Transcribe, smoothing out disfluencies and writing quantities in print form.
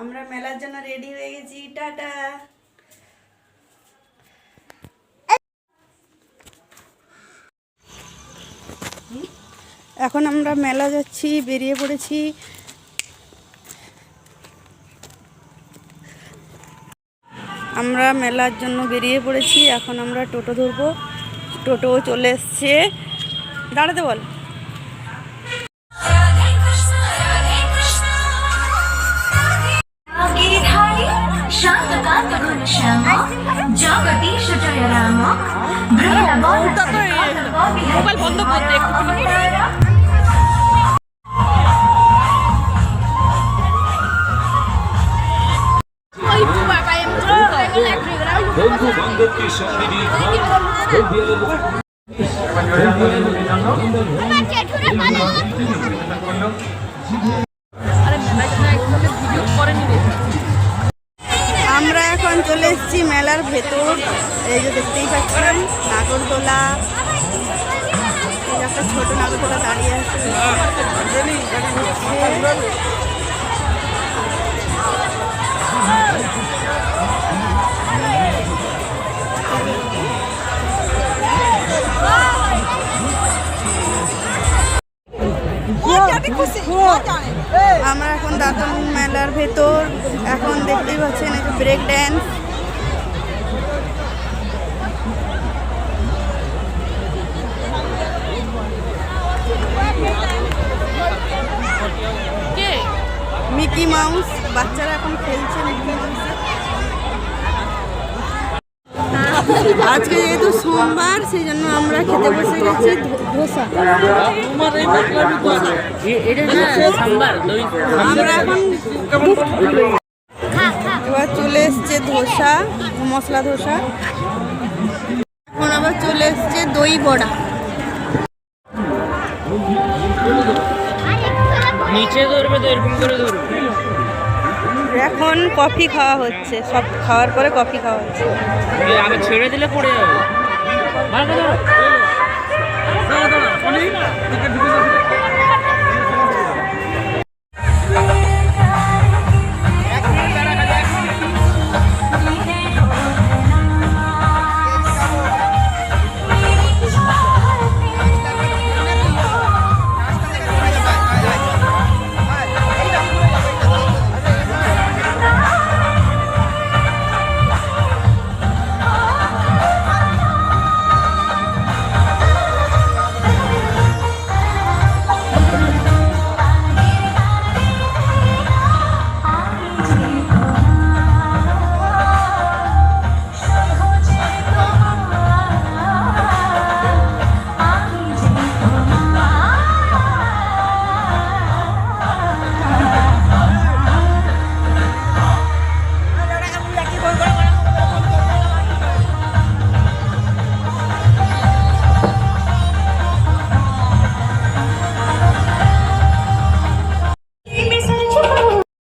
আমরা মেলার জন্য রেডি হয়ে গেছি, টাটা। এখন আমরা মেলা যাচ্ছি, বেরিয়ে পড়েছি। আমরা মেলার জন্য বেরিয়ে পড়েছি। এখন আমরা টোটো ধরবো। টোটো চলে এসছে। দাঁড়াতে বল। মোবাইল বন্ধ করতে বন্ধু বান্ধবকে সঙ্গে নিয়ে আমরা এখন চলে এসেছি মেলার ভেতর। এই যে দেখতেই পাচ্ছেন নাগরদোলা, একটা ছোট নাগরদোলা দাঁড়িয়ে আছে। আমরা এখন দাঁতন মেলার ভেতর। এখন দেখতেই পাচ্ছেন এই যে ব্রেক ড্যান্স। মিকি মাউস, বাচ্চারা এখন খেলছে মিকি মাউস। আজকে যেহেতু সোমবার, সেই জন্য আমরা খেতে বসে গেছি ধোসা। আমরা এখন এবার চলে এসছে ধোসা, মশলা ধোসা। এখন আবার চলে এসছে দই বড়া। নিচে ধরবে তো এরকম করে ধরবে। এখন কফি খাওয়া হচ্ছে, সব খাওয়ার পরে কফি খাওয়া হচ্ছে। আবার ছেড়ে দিলে পড়ে যাবে।